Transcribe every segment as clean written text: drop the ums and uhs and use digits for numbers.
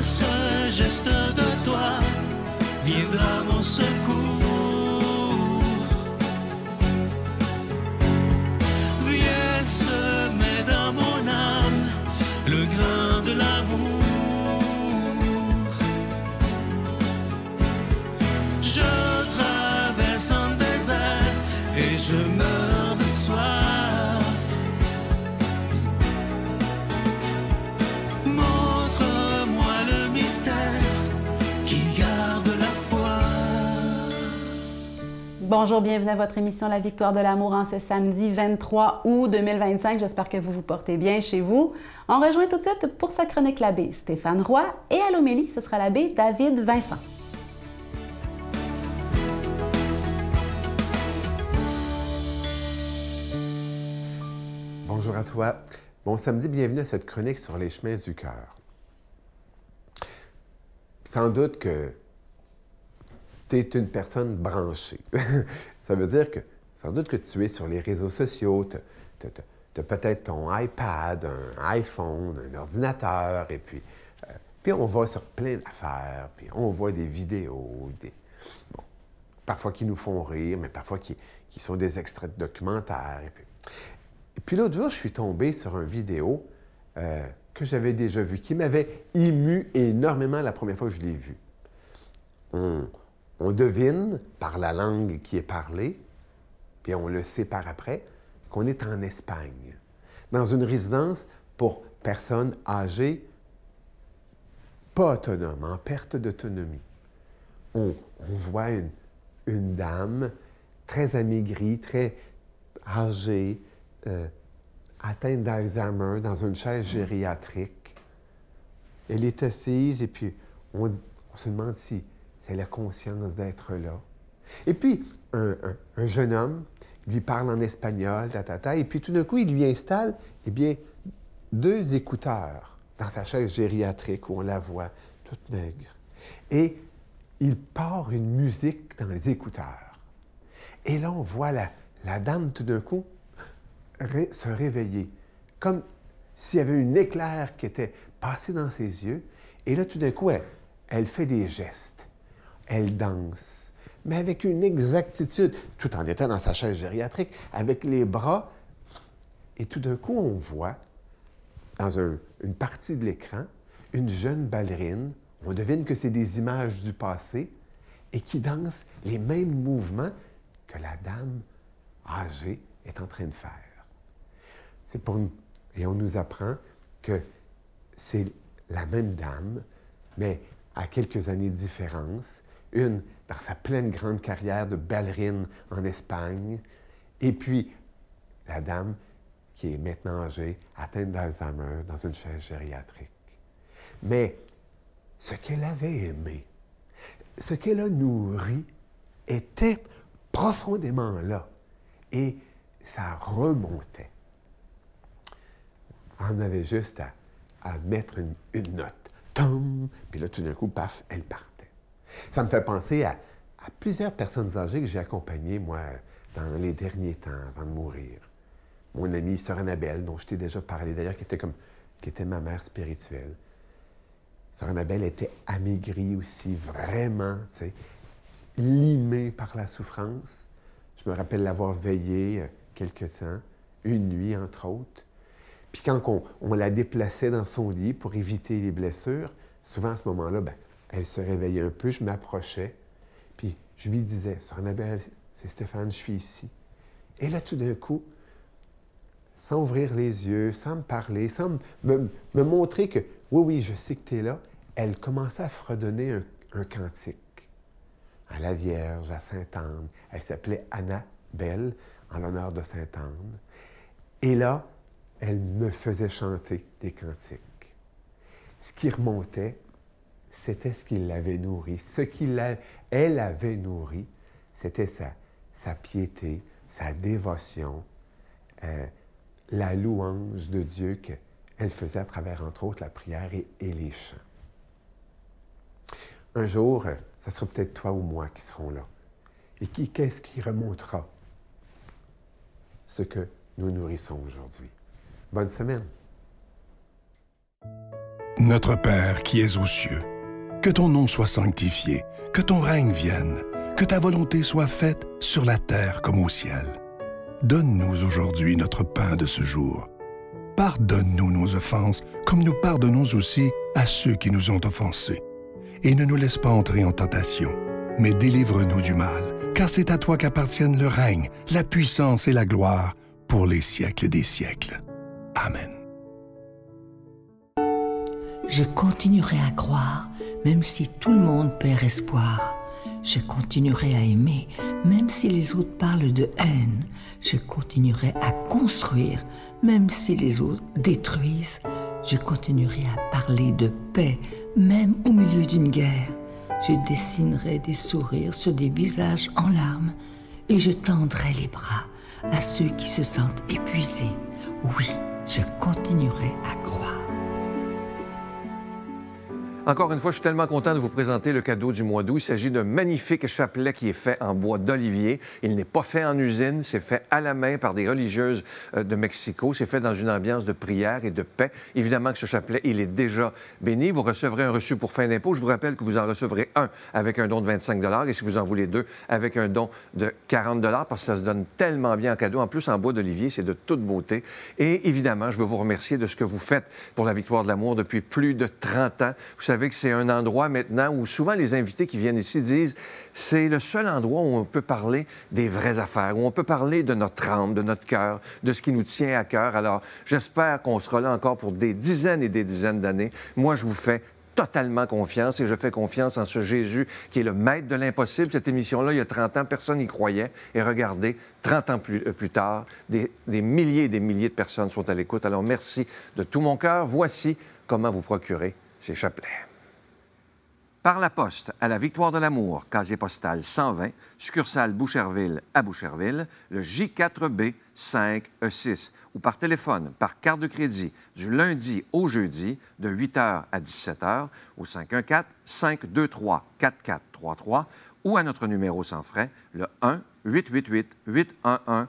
seul geste de toi viendra mon secours. Viens semer dans mon âme le grain de l'amour. Je traverse un désert et je meurs de soif. Montre-moi le mystère qui garde la foi. Bonjour, bienvenue à votre émission La Victoire de l'amour en ce samedi 23 août 2025. J'espère que vous vous portez bien chez vous. On rejoint tout de suite pour sa chronique l'abbé Stéphane Roy et à l'homélie, ce sera l'abbé David Vincent. Bonjour à toi. Bon samedi, bienvenue à cette chronique sur les chemins du cœur. Sans doute que tu es une personne branchée. Ça veut dire que sans doute que tu es sur les réseaux sociaux, tu as peut-être ton iPad, un iPhone, un ordinateur, et puis on va sur plein d'affaires, puis on voit des vidéos, bon, parfois qui nous font rire, mais parfois qui sont des extraits de documentaires. Et puis l'autre jour, je suis tombé sur une vidéo que j'avais déjà vue, qui m'avait ému énormément la première fois que je l'ai vue. On devine par la langue qui est parlée, puis on le sait par après, qu'on est en Espagne, dans une résidence pour personnes âgées, pas autonomes, en perte d'autonomie. On voit une dame très amaigrie, très âgée, atteinte d'Alzheimer, dans une chaise gériatrique. Elle est assise et puis on se demande si elle a conscience d'être là. Et puis, un jeune homme lui parle en espagnol, et puis tout d'un coup, il lui installe, eh bien, 2 écouteurs dans sa chaise gériatrique où on la voit toute maigre. Et il part une musique dans les écouteurs. Et là, on voit la dame tout d'un coup se réveiller, comme s'il y avait un éclair qui était passé dans ses yeux. Et là, tout d'un coup, elle fait des gestes. Elle danse, mais avec une exactitude, tout en étant dans sa chaise gériatrique, avec les bras. Et tout d'un coup, on voit, dans une partie de l'écran, une jeune ballerine. On devine que c'est des images du passé et qui danse les mêmes mouvements que la dame âgée est en train de faire. Et on nous apprend que c'est la même dame, mais à quelques années de différence, une dans sa pleine grande carrière de ballerine en Espagne, et puis la dame qui est maintenant âgée, atteinte d'Alzheimer, dans une chaise gériatrique. Mais ce qu'elle avait aimé, ce qu'elle a nourri, était profondément là, et ça remontait. On avait juste à mettre une note. Tom! Puis là, tout d'un coup, paf, elle partait. Ça me fait penser à plusieurs personnes âgées que j'ai accompagnées, moi, dans les derniers temps, avant de mourir. Mon amie Sœur Annabelle, dont je t'ai déjà parlé, d'ailleurs, qui était ma mère spirituelle. Sœur Annabelle était amaigrie aussi, vraiment, tu sais, limée par la souffrance. Je me rappelle l'avoir veillée quelque temps, une nuit, entre autres. Puis quand on la déplaçait dans son lit pour éviter les blessures, souvent à ce moment-là, elle se réveillait un peu, je m'approchais, puis je lui disais, « Sœur Annabelle, c'est Stéphane, je suis ici. » Et là, tout d'un coup, sans ouvrir les yeux, sans me parler, sans me montrer que, oui, je sais que tu es là, elle commençait à fredonner un cantique à la Vierge, à Sainte-Anne. Elle s'appelait Annabelle, en l'honneur de Sainte-Anne. Et là, elle me faisait chanter des cantiques. Ce qui remontait, c'était ce qui l'avait nourri. Elle avait nourri, c'était sa piété, sa dévotion, la louange de Dieu qu'elle faisait à travers, entre autres, la prière et les chants. Un jour, ça sera peut-être toi ou moi qui serons là. Et qu'est-ce qui remontera ce que nous nourrissons aujourd'hui? Bonne semaine! Notre Père qui es aux cieux, que ton nom soit sanctifié, que ton règne vienne, que ta volonté soit faite sur la terre comme au ciel. Donne-nous aujourd'hui notre pain de ce jour. Pardonne-nous nos offenses, comme nous pardonnons aussi à ceux qui nous ont offensés. Et ne nous laisse pas entrer en tentation, mais délivre-nous du mal, car c'est à toi qu'appartiennent le règne, la puissance et la gloire pour les siècles des siècles. Amen. Je continuerai à croire, même si tout le monde perd espoir. Je continuerai à aimer, même si les autres parlent de haine. Je continuerai à construire, même si les autres détruisent. Je continuerai à parler de paix, même au milieu d'une guerre. Je dessinerai des sourires sur des visages en larmes et je tendrai les bras à ceux qui se sentent épuisés. Oui, je continuerai à croire. Encore une fois, je suis tellement content de vous présenter le cadeau du mois d'août. Il s'agit d'un magnifique chapelet qui est fait en bois d'olivier. Il n'est pas fait en usine, c'est fait à la main par des religieuses de Mexico. C'est fait dans une ambiance de prière et de paix. Évidemment que ce chapelet, il est déjà béni. Vous recevrez un reçu pour fin d'impôt. Je vous rappelle que vous en recevrez un avec un don de 25 $ et si vous en voulez deux, avec un don de 40 $ parce que ça se donne tellement bien en cadeau. En plus, en bois d'olivier, c'est de toute beauté. Et évidemment, je veux vous remercier de ce que vous faites pour la Victoire de l'amour depuis plus de 30 ans. Vous savez que c'est un endroit maintenant où souvent les invités qui viennent ici disent c'est le seul endroit où on peut parler des vraies affaires, où on peut parler de notre âme, de notre cœur, de ce qui nous tient à cœur. Alors, j'espère qu'on sera là encore pour des dizaines et des dizaines d'années. Moi, je vous fais totalement confiance et je fais confiance en ce Jésus qui est le maître de l'impossible. Cette émission-là, il y a 30 ans, personne n'y croyait. Et regardez, 30 ans plus tard, des milliers et des milliers de personnes sont à l'écoute. Alors, merci de tout mon cœur. Voici comment vous procurer ces chapelets. Par la poste à la Victoire de l'amour, casier postal 120, succursale Boucherville à Boucherville, le J4B 5E6, ou par téléphone, par carte de crédit, du lundi au jeudi, de 8h à 17h, au 514-523-4433, ou à notre numéro sans frais, le 1-888-811-9291.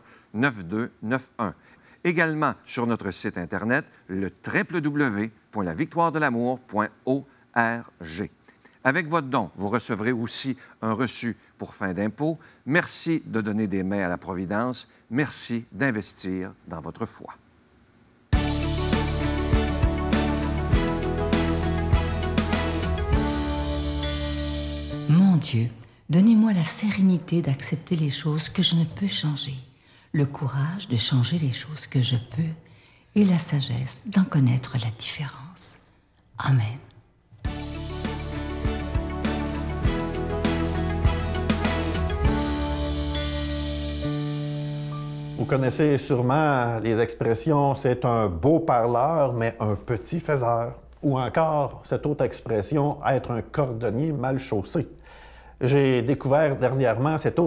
Également sur notre site Internet, le www.lavictoiredelamour.org. Avec votre don, vous recevrez aussi un reçu pour fin d'impôt. Merci de donner des mains à la Providence. Merci d'investir dans votre foi. Mon Dieu, donnez-moi la sérénité d'accepter les choses que je ne peux changer, le courage de changer les choses que je peux et la sagesse d'en connaître la différence. Amen. Vous connaissez sûrement les expressions « c'est un beau parleur, mais un petit faiseur » ou encore cette autre expression « être un cordonnier mal chaussé ». J'ai découvert dernièrement cette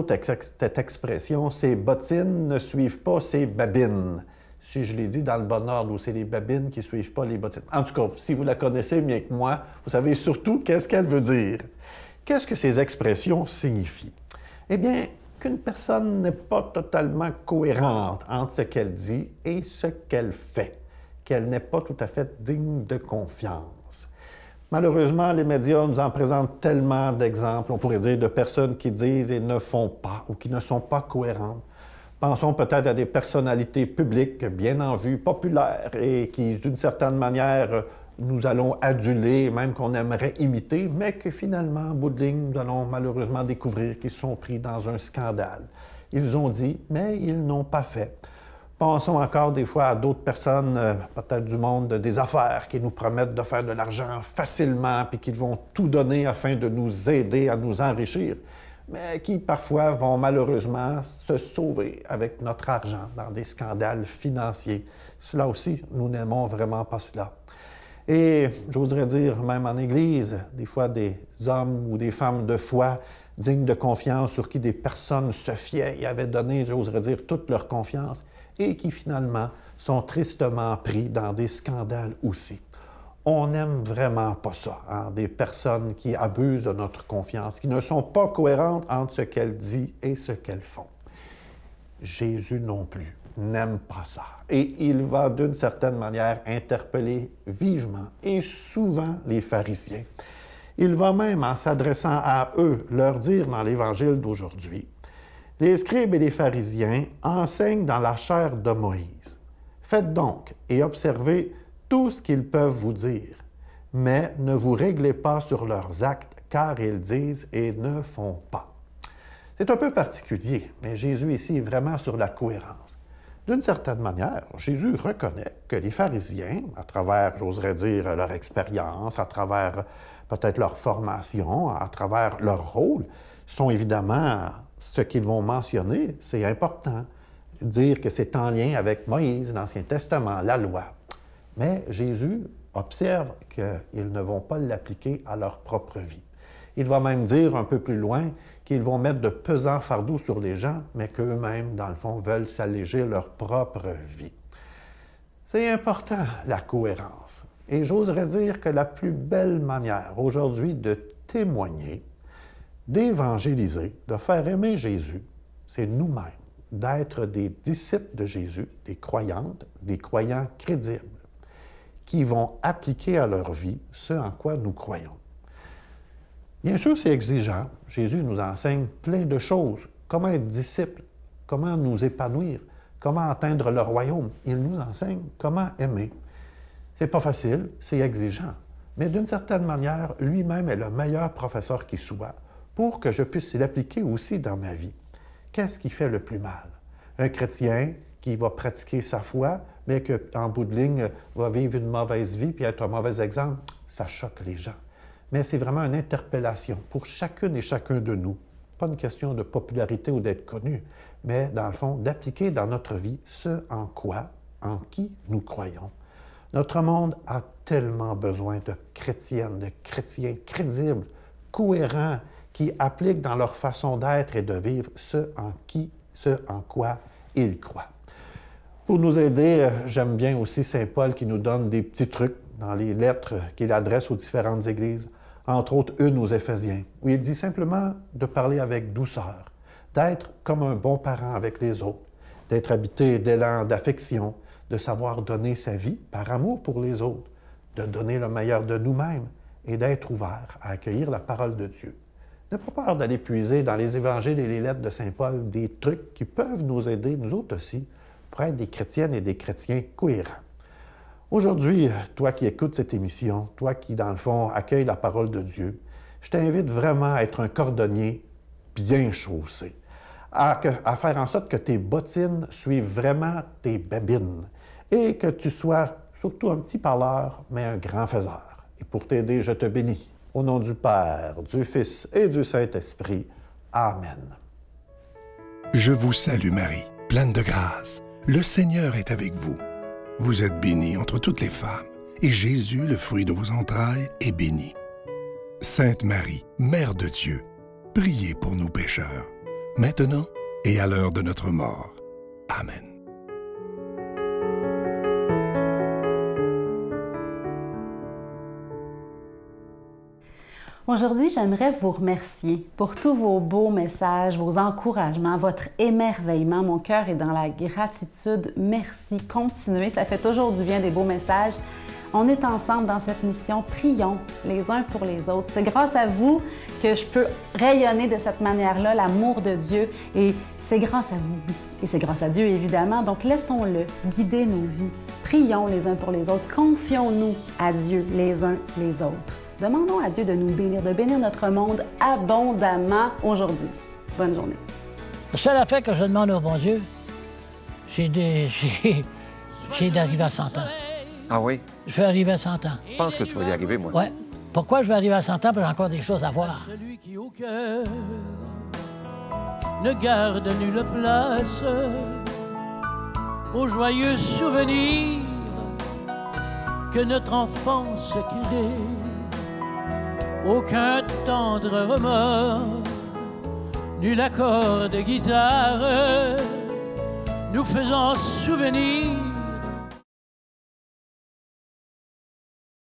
expression « ces bottines ne suivent pas ces babines ». Si je l'ai dit dans le bon ordre, ou c'est les babines qui ne suivent pas les bottines. En tout cas, si vous la connaissez mieux que moi, vous savez surtout qu'est-ce qu'elle veut dire. Qu'est-ce que ces expressions signifient? Eh bien, qu'une personne n'est pas totalement cohérente entre ce qu'elle dit et ce qu'elle fait, qu'elle n'est pas tout à fait digne de confiance. Malheureusement, les médias nous en présentent tellement d'exemples, on pourrait dire, de personnes qui disent et ne font pas ou qui ne sont pas cohérentes. Pensons peut-être à des personnalités publiques bien en vue, populaires et qui, d'une certaine manière, nous allons aduler, même qu'on aimerait imiter, mais que finalement, en bout de ligne, nous allons malheureusement découvrir qu'ils sont pris dans un scandale. Ils ont dit, mais ils n'ont pas fait. Pensons encore des fois à d'autres personnes, peut-être du monde des affaires, qui nous promettent de faire de l'argent facilement, puis qui vont tout donner afin de nous aider à nous enrichir, mais qui parfois vont malheureusement se sauver avec notre argent dans des scandales financiers. Cela aussi, nous n'aimons vraiment pas cela. Et j'oserais dire, même en Église, des fois des hommes ou des femmes de foi dignes de confiance sur qui des personnes se fiaient et avaient donné, j'oserais dire, toute leur confiance et qui finalement sont tristement pris dans des scandales aussi. On n'aime vraiment pas ça, hein? Des personnes qui abusent de notre confiance, qui ne sont pas cohérentes entre ce qu'elles disent et ce qu'elles font. Jésus non plus. n'aime pas ça. Et il va, d'une certaine manière, interpeller vivement et souvent les pharisiens. Il va même, en s'adressant à eux, leur dire dans l'Évangile d'aujourd'hui, « Les scribes et les pharisiens enseignent dans la chair de Moïse. Faites donc et observez tout ce qu'ils peuvent vous dire, mais ne vous réglez pas sur leurs actes, car ils disent et ne font pas. » C'est un peu particulier, mais Jésus ici est vraiment sur la cohérence. D'une certaine manière, Jésus reconnaît que les pharisiens, à travers, j'oserais dire, leur expérience, à travers peut-être leur formation, à travers leur rôle, sont évidemment ce qu'ils vont mentionner, c'est important. Dire que c'est en lien avec Moïse, l'Ancien Testament, la loi. Mais Jésus observe qu'ils ne vont pas l'appliquer à leur propre vie. Il va même dire un peu plus loin qu'ils vont mettre de pesants fardeaux sur les gens, mais qu'eux-mêmes, dans le fond, veulent s'alléger leur propre vie. C'est important, la cohérence. Et j'oserais dire que la plus belle manière aujourd'hui de témoigner, d'évangéliser, de faire aimer Jésus, c'est nous-mêmes, d'être des disciples de Jésus, des croyantes, des croyants crédibles, qui vont appliquer à leur vie ce en quoi nous croyons. Bien sûr, c'est exigeant. Jésus nous enseigne plein de choses. Comment être disciple, comment nous épanouir, comment atteindre le royaume. Il nous enseigne comment aimer. C'est pas facile, c'est exigeant. Mais d'une certaine manière, lui-même est le meilleur professeur qui soit pour que je puisse l'appliquer aussi dans ma vie. Qu'est-ce qui fait le plus mal? Un chrétien qui va pratiquer sa foi, mais qu'en bout de ligne, va vivre une mauvaise vie puis être un mauvais exemple, ça choque les gens. Mais c'est vraiment une interpellation pour chacune et chacun de nous. Pas une question de popularité ou d'être connu, mais dans le fond, d'appliquer dans notre vie ce en quoi, en qui nous croyons. Notre monde a tellement besoin de chrétiennes, de chrétiens crédibles, cohérents, qui appliquent dans leur façon d'être et de vivre ce en quoi ils croient. Pour nous aider, j'aime bien aussi Saint Paul qui nous donne des petits trucs dans les lettres qu'il adresse aux différentes églises, entre autres une aux Éphésiens, où il dit simplement de parler avec douceur, d'être comme un bon parent avec les autres, d'être habité d'élan d'affection, de savoir donner sa vie par amour pour les autres, de donner le meilleur de nous-mêmes et d'être ouvert à accueillir la parole de Dieu. N'ayez pas peur d'aller puiser dans les évangiles et les lettres de Saint Paul des trucs qui peuvent nous aider, nous autres aussi, pour être des chrétiennes et des chrétiens cohérents. Aujourd'hui, toi qui écoutes cette émission, toi qui, dans le fond, accueilles la parole de Dieu, je t'invite vraiment à être un cordonnier bien chaussé, à faire en sorte que tes bottines suivent vraiment tes babines et que tu sois surtout un petit parleur, mais un grand faiseur. Et pour t'aider, je te bénis. Au nom du Père, du Fils et du Saint-Esprit. Amen. Je vous salue Marie, pleine de grâce. Le Seigneur est avec vous. Vous êtes bénie entre toutes les femmes, et Jésus, le fruit de vos entrailles, est béni. Sainte Marie, Mère de Dieu, priez pour nous pécheurs, maintenant et à l'heure de notre mort. Amen. Aujourd'hui, j'aimerais vous remercier pour tous vos beaux messages, vos encouragements, votre émerveillement. Mon cœur est dans la gratitude. Merci. Continuez. Ça fait toujours du bien des beaux messages. On est ensemble dans cette mission. Prions les uns pour les autres. C'est grâce à vous que je peux rayonner de cette manière-là l'amour de Dieu. Et c'est grâce à vous. Et c'est grâce à Dieu, évidemment. Donc, laissons-le guider nos vies. Prions les uns pour les autres. Confions-nous à Dieu les uns les autres. Demandons à Dieu de nous bénir, de bénir notre monde abondamment aujourd'hui. Bonne journée. La seule affaire que je demande au bon Dieu, c'est d'arriver à 100 ans. Ah oui? Je vais arriver à 100 ans. Je pense que tu vas y arriver, moi. Oui. Pourquoi je vais arriver à 100 ans? Parce que j'ai encore des choses à voir. Celui qui au cœur ne garde nulle place aux joyeux souvenirs que notre enfance crée. Aucun tendre remords, nul accord de guitare nous faisant souvenir